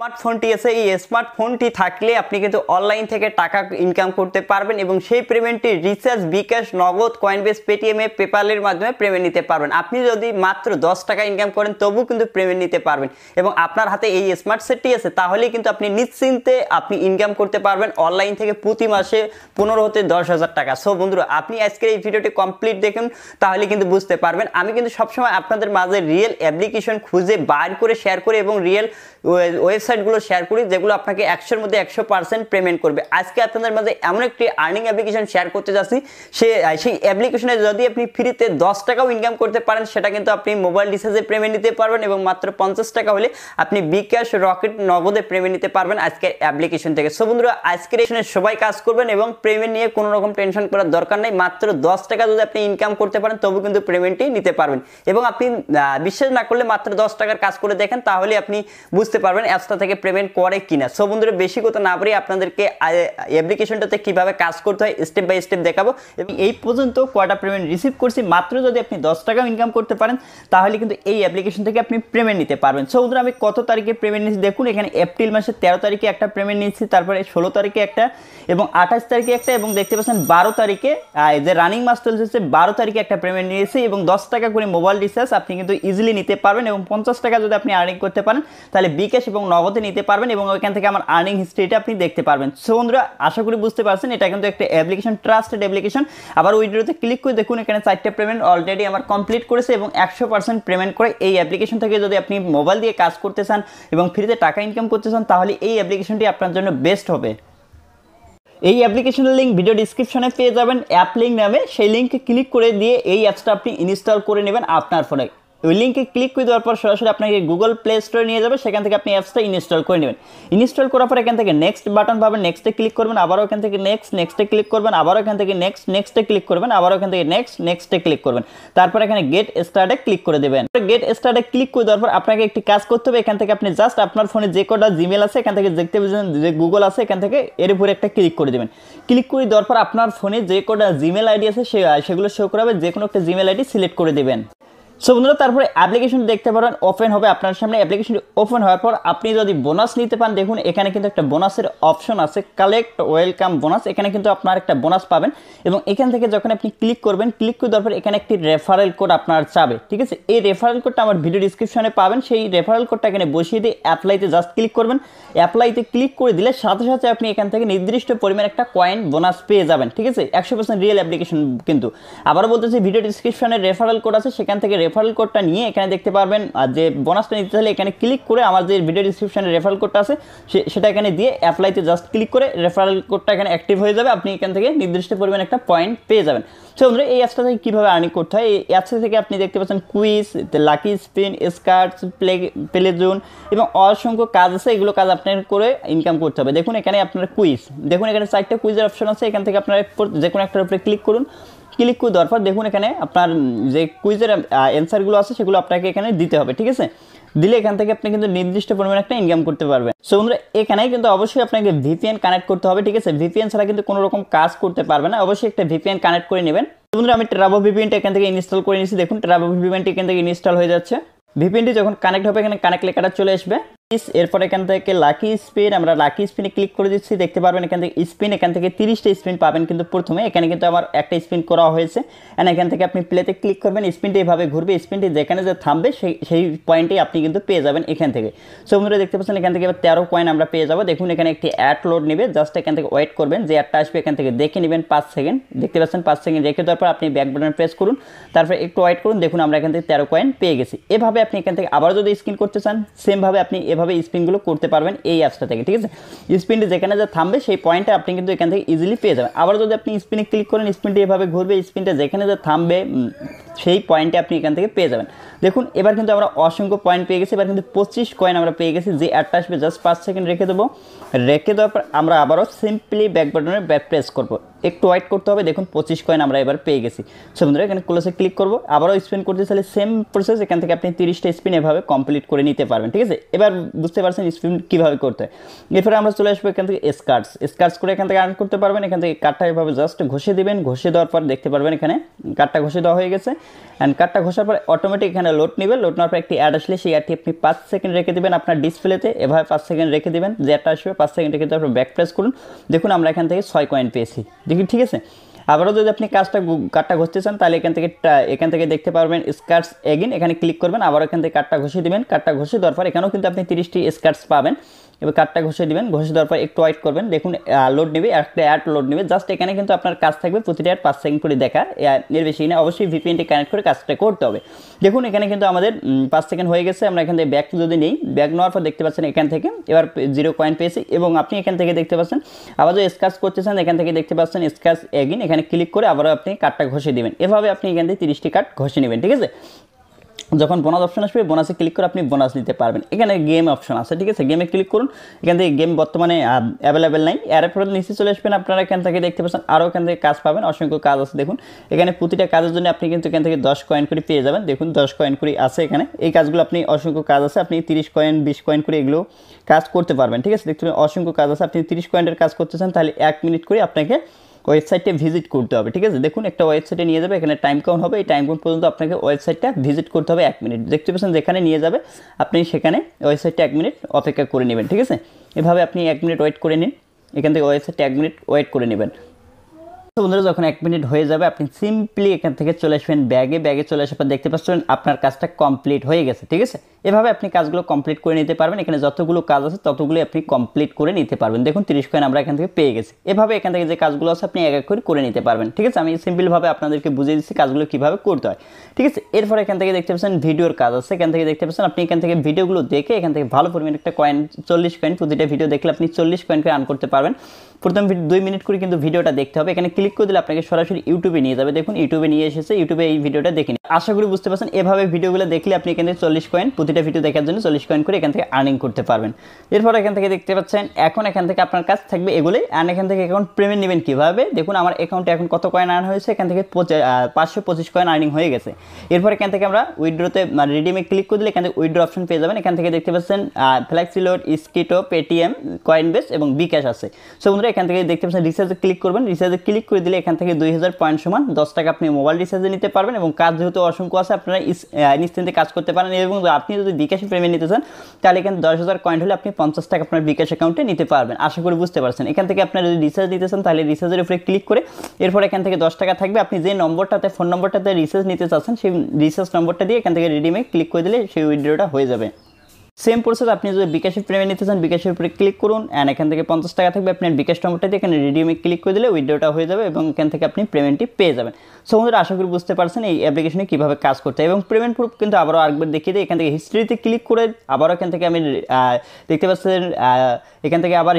স্মার্টফোনটি আছে, এই স্মার্টফোনটি থাকলে আপনি কিন্তু অনলাইন থেকে টাকা ইনকাম করতে পারবেন এবং সেই পেমেন্টটি রিচার্জ, বিকাশ, নগদ, কয়েনবেস, পেটিএমে, পেপালের মাধ্যমে পেমেন্ট নিতে পারবেন। আপনি যদি মাত্র 10 টাকা ইনকাম করেন তবুও কিন্তু পেমেন্ট নিতে পারবেন এবং আপনার হাতে এই স্মার্ট সেটটি আছে, তাহলে কিন্তু আপনি নিশ্চিন্তে আপনি ইনকাম করতে পারবেন অনলাইন থেকে প্রতি মাসে 15 হতে 10,000 টাকা। সো বন্ধুরা, আপনি আজকের এই ভিডিওটি কমপ্লিট দেখুন, তাহলে কিন্তু বুঝতে পারবেন। আমি কিন্তু সবসময় আপনাদের মাঝে রিয়েল অ্যাপ্লিকেশন খুঁজে বার করে শেয়ার করি এবং রিয়েল ওয়েবসাইটগুলো শেয়ার করি যেগুলো আপনাকে 100-এর মধ্যে 100% পেমেন্ট করবে। আজকে আপনাদের মাঝে এমন একটি আর্নিং অ্যাপ্লিকেশন শেয়ার করতে যাচ্ছি, সেই অ্যাপ্লিকেশনে যদি আপনি ফ্রিতে 10 টাকাও ইনকাম করতে পারেন, সেটা কিন্তু আপনি মোবাইল রিচার্জে পেমেন্ট নিতে পারবেন এবং মাত্র 50 টাকা হলে আপনি বিকাশ, রকেট, নগদে পেমেন্ট নিতে পারবেন আজকের অ্যাপ্লিকেশন থেকে। সো বন্ধুরা, আজকের এখানে সবাই কাজ করবেন এবং পেমেন্ট নিয়ে কোনো রকম টেনশন করার দরকার নেই। মাত্র 10 টাকা যদি আপনি ইনকাম করতে পারেন তবু কিন্তু পেমেন্টটি নিতে পারবেন এবং আপনি বিশ্বাস না করলে মাত্র 10 টাকার কাজ করে দেখেন, তাহলে আপনি বুঝতে পারবেন অ্যাপসটা থেকে পেমেন্ট করে কিনা। সো বন্ধুরা, বেশি কথা না বলে আপনাদেরকে অ্যাপ্লিকেশনটাতে কিভাবে কাজ করতে হয় স্টেপ বাই স্টেপ দেখাবো এবং এই পর্যন্ত কয়টা পেমেন্ট রিসিভ করছি। মাত্র যদি আপনি 10 টাকাও ইনকাম করতে পারেন তাহলে কিন্তু এই অ্যাপ্লিকেশন থেকে আপনি পেমেন্ট নিতে পারবেন। সো বন্ধুরা, আমি কত তারিখে পেমেন্ট নিয়েছি দেখুন। এখানে এপ্রিল মাসের 13 তারিখে একটা পেমেন্ট নিয়েছি, তারপরে 16 তারিখে একটা এবং 28 তারিখে একটা এবং দেখতে পাচ্ছেন 12 তারিখে যে রানিং মাস চলছে 12 তারিখে একটা পেমেন্ট নিয়েছি এবং 10 টাকা করে মোবাইল রিচার্জ আপনি কিন্তু ইজিলি নিতে পারবেন এবং 50 টাকা যদি আপনি আর্নিং করতে পারেন তাহলে বিকাশ এবং নগদে নিতে পারবেন এবং ওইখান থেকে আমার আর্নিং হিস্ট্রিটা আপনি দেখতে পারবেন। সো বন্ধুরা, আশা করি বুঝতে পারছেন এটা কিন্তু একটা অ্যাপ্লিকেশন, ট্রাস্টেড অ্যাপ্লিকেশন। আবার উইড্রোতে ক্লিক করে দেখুন, এখানে 4টা পেমেন্ট অলরেডি আমার কমপ্লিট করেছে এবং 100% পেমেন্ট করে। এই অ্যাপ্লিকেশন থেকে যদি আপনি মোবাইল দিয়ে কাজ করতে চান এবং ফ্রিতে টাকা ইনকাম করতে চান তাহলে এই অ্যাপ্লিকেশনটি আপনার জন্য বেস্ট হবে। এই অ্যাপ্লিকেশনের লিঙ্ক ভিডিও ডিসক্রিপশনে পেয়ে যাবেন, অ্যাপ লিঙ্ক নামে। সেই লিঙ্কে ক্লিক করে দিয়ে এই অ্যাপসটা আপনি ইনস্টল করে নেবেন আপনার ফোনে। ওই লিঙ্কে ক্লিক করে দেওয়ার পর সরাসরি আপনাকে গুগল প্লে স্টোরে নিয়ে যাবে, সেখান থেকে আপনি অ্যাপসটা ইনস্টল করে নেবেন। ইনস্টল করার পর এখান থেকে নেক্সট বাটন পাবেন, নেক্সটে ক্লিক করবেন, আবারও এখান থেকে নেক্সটে ক্লিক করবেন, আবারও এখান থেকে নেক্সটে ক্লিক করবেন, আবারও এখান থেকে নেক্সটে ক্লিক করবেন। তারপর এখানে গেট স্টার্টে ক্লিক করে দেবেন। গেট স্টার্টে ক্লিক করে দেওয়ার পর আপনাকে একটি কাজ করতে হবে। এখান থেকে আপনি জাস্ট আপনার ফোনে যে কটা জিমেল আছে এখান থেকে দেখতে পাচ্ছেন যে গুগল আছে, এখান থেকে এর উপরে একটা ক্লিক করে দেবেন। ক্লিক করে দেওয়ার পর আপনার ফোনে যে কটা জিমেল আইডি আছে সেগুলো শো করাবে, যে কোনো একটা জিমেল আইডি সিলেক্ট করে দেবেন। সো বন্ধুরা, তারপরে অ্যাপ্লিকেশন দেখতে পারেন ওপেন হবে আপনার সামনে। অ্যাপ্লিকেশনটি ওপেন হওয়ার পর আপনি যদি বোনাস নিতে পান, দেখুন এখানে কিন্তু একটা বোনাসের অপশন আছে, কালেক্ট ওয়েলকাম বোনাস। এখানে কিন্তু আপনার একটা বোনাস পাবেন এবং এখান থেকে যখন আপনি ক্লিক করবেন, ক্লিক করে দেওয়ার পর এখানে একটি রেফারেল কোড আপনার চাবে, ঠিক আছে। এই রেফারেল কোডটা আমার ভিডিও ডিসক্রিপশনে পাবেন। সেই রেফারেল কোডটা এখানে বসিয়ে দিয়ে অ্যাপ্লাইতে জাস্ট ক্লিক করবেন। অ্যাপ্লাইতে ক্লিক করে দিলে সাথে সাথে আপনি এখান থেকে নির্দিষ্ট পরিমাণ একটা কয়েন বোনাস পেয়ে যাবেন, ঠিক আছে। 100% রিয়েল অ্যাপ্লিকেশন কিন্তু। আবারও বলতেছি, ভিডিও ডিসক্রিপশনে রেফারেল কোড আছে, সেখান থেকে রেফারেল কোডটা নিয়ে এখানে দেখতে পারবেন। আর যে বোনাসটা নিতে চাইলে এখানে ক্লিক করে আমার যে ভিডিও ডিসক্রিপশনে রেফারেল কোডটা আছে সেটা এখানে দিয়ে অ্যাপ্লাইতে জাস্ট ক্লিক করে রেফারেল কোডটা এখানে অ্যাক্টিভ হয়ে যাবে। আপনি এখান থেকে নির্দিষ্ট পরিমাণ একটা পয়েন্ট পেয়ে যাবেন। সো বন্ধুরা, এই অ্যাপসটা থেকে কীভাবে আর্নিং করতে হয়, এই অ্যাপস থেকে আপনি দেখতে পাচ্ছেন quiz, lucky spin, skirts, play zone এবং অসংখ্য কাজ আছে। এগুলো কাজ আপনার করে ইনকাম করতে হবে। দেখুন এখানে আপনার কুইজ, দেখুন এখানে 4টা কুইজের অপশন আছে। এখান থেকে আপনার যে কোনো একটার উপরে ক্লিক করুন। ক্লিক করে দেওয়ার পর দেখুন এখানে আপনার যে কুইজের অ্যান্সারগুলো আছে সেগুলো আপনাকে এখানে দিতে হবে, ঠিক আছে। দিলে এখান থেকে আপনি কিন্তু নির্দিষ্ট পরিমাণে একটা ইনকাম করতে পারবেন। সো বন্ধুরা, এখানেই কিন্তু অবশ্যই আপনাকে ভিপিএন কানেক্ট করতে হবে, ঠিক আছে। ভিপিএন ছাড়া কিন্তু কোনো রকম কাজ করতে পারবে না। অবশ্যই একটা ভিপিএন কানেক্ট করে নেবেন। বন্ধুরা, আমি ট্রাভো ভিপিএনটা এখান থেকে ইনস্টল করে নিয়েছি। দেখুন ট্রাভো ভিপিএনটি এখান থেকে ইনস্টল হয়ে যাচ্ছে। ভিপিএনটি যখন কানেক্ট হবে এখানে কানেক্ট লেখাটা চলে আসবে। এরপর এখান থেকে লাকি স্পিন, আমরা লাকি স্পিনে ক্লিক করে দিচ্ছি। দেখতে পারবেন এখান থেকে স্পিন, এখান থেকে 30টা স্পিন পাবেন কিন্তু প্রথমে। এখানে কিন্তু আমার একটা স্পিন করা হয়েছে। এন্ড এখান থেকে আপনি প্লেতে ক্লিক করবেন, স্পিনটি এভাবে ঘুরবে, স্পিনটি যেখানে যে থামবে সেই পয়েন্টেই আপনি কিন্তু পেয়ে যাবেন এখান থেকে। সো বন্ধুরা, দেখতে পাচ্ছেন এখান থেকে 13 কয়েন আমরা পেয়ে যাবো। দেখুন এখানে একটি অ্যাড লোড নেবে, জাস্ট এখান থেকে ওয়েট করবেন, যে অ্যাডটা আসবে এখান থেকে দেখে নেবেন 5 সেকেন্ড। দেখতে পাচ্ছেন 5 সেকেন্ড রেখে দেওয়ার পর আপনি ব্যাক বাটন প্রেস করুন, তারপর একটু ওয়েট করুন। দেখুন আমরা এখান থেকে 13 কয়েন পেয়ে গেছি। এভাবে আপনি এখান থেকে আবার যদি স্পিন করতে চান সেমভাবে আপনি এভাবে স্পিনগুলো করতে পারবেন এই অ্যাপসটা থেকে, ঠিক আছে। স্পিনটি যেখানে যা থামবে সেই পয়েন্টটা আপনি কিন্তু এখান থেকে ইজিলি পেয়ে যাবেন। আবার যদি আপনি স্পিনে ক্লিক করেন, স্পিনটি এভাবে ঘুরবে, স্পিনটা যেখানে যা থামবে সেই পয়েন্টে আপনি এখান থেকে পেয়ে যাবেন। দেখুন এবার কিন্তু আমরা অসংখ্য পয়েন্ট পেয়ে গেছি। এবার কিন্তু 25 কয়েন আমরা পেয়ে গেছি। যে অ্যাডটা আসবে জাস্ট 5 সেকেন্ড রেখে দেবো। রেখে দেওয়ার পর আমরা আবারও সিম্পলি ব্যাক বাটনে ব্যাক প্রেস করবো, একটু ওয়েট করতে হবে। দেখুন 25 কয়েন আমরা এবার পেয়ে গেছি। সো বন্ধুরা, এখানে ক্লোজে ক্লিক করবো, আবারও স্পিন করতে চাইলে সেম প্রসেস। এখান থেকে আপনি 30টা স্পিন এভাবে কমপ্লিট করে নিতে পারবেন, ঠিক আছে। এবার বুঝতে পারছেন স্পিন কীভাবে করতে হয়। এরপরে আমরা চলে আসবো এখান থেকে স্কার্টস করে এখান থেকে আর্ন করতে পারবেন। এখান থেকে কার্ডটা এভাবে জাস্ট ঘষে দেবেন। ঘষে দেওয়ার পর দেখতে পারবেন এখানে কার্ডটা ঘষে দেওয়া হয়ে গেছে। অ্যান্ড কার্ডটা ঘষার পর অটোমেটিক এখানে লোড নেবে, লোড নেওয়ার পর একটি অ্যাড আসলে সেই অ্যাডটি আপনি 5 সেকেন্ড রেখে দেবেন আপনার ডিসপ্লেতে, এভাবে 5 সেকেন্ড রেখে দেবেন, যে অ্যাডটা আসবে 5 সেকেন্ড রেখে দেওয়ার পর ব্যাক প্রেস করুন। দেখুন আমরা এখান থেকে 6 কয়েন পেয়েছি, দেখি ঠিক আছে। আবারও যদি আপনি কার্ডটা ঘষতে চান তাহলে এখান থেকে দেখতে পারবেন স্কার্টস এগিন, এখানে ক্লিক করবেন, আবার এখান থেকে কার্ডটা ঘষে দিবেন। কার্ডটা ঘষে দেওয়ার পর এখানেও কিন্তু আপনি 30টি স্কার্টস পাবেন। এবার কার্ডটা ঘষে দিবেন, ঘষে দেওয়ার পর একটু ওয়েট করবেন, দেখুন লোড নেবে, একটা অ্যাড লোড নেবে। জাস্ট এখানে কিন্তু আপনার কাজ থাকবে প্রতিটা অ্যাড 5 সেকেন্ড করে দেখা, এর বেশি না। অবশ্যই ভিপিএনটি কানেক্ট করে কাজটা করতে হবে। দেখুন এখানে কিন্তু আমাদের 5 সেকেন্ড হয়ে গেছে। আমরা এখান থেকে ব্যাক যদি নেই, ব্যাক নেওয়ার পর দেখতে পাচ্ছেন এখান থেকে এবার 0 কয়েন পেয়েছি, এবং আপনি এখান থেকে দেখতে পাচ্ছেন আবার যদি স্ক্র্যাচ করতে চান এখান থেকে দেখতে পাচ্ছেন স্ক্র্যাচ এগিন, এখানে ক্লিক করে আবারও আপনি কার্ডটা ঘষে দিবেন। এভাবে আপনি এখান থেকে 30টি কার্ড ঘষে নেবেন, ঠিক আছে। যখন বোনাস অপশন আসবে বোনাসে ক্লিক করে আপনি বোনাস নিতে পারবেন। এখানে গেম অপশন আছে, ঠিক আছে, গেমে ক্লিক করুন। এখান থেকে গেম বর্তমানে অ্যাভেলেবেল নাই, এরপরে নিচে চলে আসবেন, আপনারা এখান থেকে দেখতে পাচ্ছেন আরও এখান থেকে কাজ পাবেন, অসংখ্য কাজ আছে। দেখুন এখানে প্রতিটা কাজের জন্য আপনি কিন্তু এখান থেকে 10 কয়েন করে পেয়ে যাবেন। দেখুন 10 কয়েন করে আছে এখানে, এই কাজগুলো আপনি অসংখ্য কাজ আছে, আপনি 30 কয়েন 20 কয়েন করে এগুলো কাজ করতে পারবেন, ঠিক আছে। দেখতে অসংখ্য কাজ আছে। আপনি 30 কয়েনের কাজ করতে চান তাহলে 1 মিনিট করে আপনাকে ওয়েবসাইটে ভিজিট করতে হবে, ঠিক আছে। দেখুন একটা ওয়েবসাইটে নিয়ে যাবে, এখানে টাইম কাউন্ট হবে, এই টাইম কাউন্ট পর্যন্ত আপনাকে ওয়েবসাইটটা ভিজিট করতে হবে 1 মিনিট। দেখতে পাচ্ছেন যেখানে নিয়ে যাবে আপনি সেখানে ওয়েবসাইটটা 1 মিনিট অপেক্ষা করে নেবেন, ঠিক আছে। এভাবে আপনি 1 মিনিট ওয়েট করে নিন, এখান থেকে ওয়েবসাইটটা 1 মিনিট ওয়েট করে নেবেন। তো বন্ধুরা যখন 1 মিনিট হয়ে যাবে আপনি সিম্পলি এখান থেকে চলে আসবেন ব্যাগে চলে আসার পর দেখতে পাচ্ছেন আপনার কাজটা কমপ্লিট হয়ে গেছে, ঠিক আছে। এভাবে আপনি কাজগুলো কমপ্লিট করে নিতে পারবেন। এখানে যতগুলো কাজ আছে ততগুলো আপনি কমপ্লিট করে নিতে পারবেন। দেখুন 30 কয়েন আমরা এখান থেকে পেয়ে গেছি। এভাবে এখান থেকে যে কাজগুলো আছে আপনি এক এক করে নিতে পারবেন, ঠিক আছে। আমি সিম্পলভাবে আপনাদেরকে বুঝিয়ে দিচ্ছি কাজগুলো কীভাবে করতে হয়, ঠিক আছে। এরপর এখান থেকে দেখতে পাচ্ছেন ভিডিওর কাজ আছে, এখান থেকে দেখতে পাচ্ছেন আপনি এখান থেকে ভিডিওগুলো দেখে এখান থেকে ভালো পরিমাণে একটা কয়েন 40 কয়েন, প্রতিটা ভিডিও দেখলে আপনি 40 কয়েন করে আর্ন করতে পারবেন। প্রথম 2 মিনিট করে কিন্তু ভিডিওটা দেখতে হবে। এখানে ক্লিক করে দিলে আপনাকে সরাসরি ইউটিউবে নিয়ে যাবে। দেখুন ইউটিউবে নিয়ে এসেছে, ইউটিউবে এই ভিডিওটা দেখে নিন। আশা করি বুঝতে পারছেন। এভাবে ভিডিওগুলো দেখলে আপনি এখান থেকে 40 কয়েন, প্রতিটা ভিডিও দেখার জন্য 40 কয়েন করে এখান থেকে আর্নিং করতে পারবেন। এরপর এখান থেকে দেখতে পাচ্ছেন এখন এখান থেকে আপনার কাজ থাকবে এগুলোই। আর এখান থেকে এখন পেমেন্ট নেবেন কীভাবে, দেখুন আমার অ্যাকাউন্টে এখন কত কয়েন আর্ন হয়েছে, এখান থেকে 525 কয়েন আর্নিং হয়ে গেছে। এরপর এখান থেকে আমরা উইথড্রোতে রিডিমে ক্লিক করে দিলে এখান থেকে উইথড্রো অপশন পেয়ে যাবেন। এখান থেকে দেখতে পাচ্ছেন ফ্লেক্সি লোড, স্কিটো, পেটিএম, কয়েনবেস এবং বিকাশ আছে। সো বন্ধুরা এখান থেকে দেখতে পাচ্ছেন রিচার্জে ক্লিক করবেন। রিচার্জে ক্লিক করে দিলে এখান থেকে 2000 পয়েন্ট সমান 10 টাকা আপনি মোবাইল রিচার্জে নিতে পারবেন, এবং কাজ যেহেতু অসংখ্য আছে আপনারা নিশ্চিন্তে কাজ করতে পারেন। এবং আপনি যদি বিকাশে পেমেন্ট নিতে চান তাহলে এখানে 10,000 কয়েন হলে আপনি 50 টাকা আপনার বিকাশ অ্যাকাউন্টে নিতে পারবেন। আশা করি বুঝতে পারছেন। এখান থেকে আপনারা যদি রিচার্জ নিতে চান তাহলে রিচার্জের উপরে ক্লিক করে এরপর এখান থেকে 10 টাকা থাকবে। আপনি যে নম্বরটাতে ফোন নম্বরটাতে রিচার্জ নিতে চাচ্ছেন সেই রিচার্জ নম্বরটা দিয়ে এখান থেকে রিডিমে ক্লিক করে দিলে সেই উইথড্রটা হয়ে যাবে। সেম প্রসেস আপনি যদি বিকাশের পেমেন্ট নিতে চান বিকাশের উপরে ক্লিক করুন, অ্যান্ড এখান থেকে 50 টাকা থাকবে, আপনার বিকাশ নম্বরটা দিয়ে এখানে রিডিমে ক্লিক করে দিলে উইথড্রটা হয়ে যাবে এবং এখান থেকে আপনি পেমেন্টটি পেয়ে যাবেন। সো বন্ধুরা আশা করি বুঝতে পারছেন এই অ্যাপ্লিকেশনে কীভাবে কাজ করতে হয়। এবং পেমেন্ট প্রুফ কিন্তু আবারও আরেকবার দেখিয়ে দিই। এখান থেকে হিস্ট্রিতে ক্লিক করে আবারও এখান থেকে আমি দেখতে পাচ্ছেন এখান থেকে আবার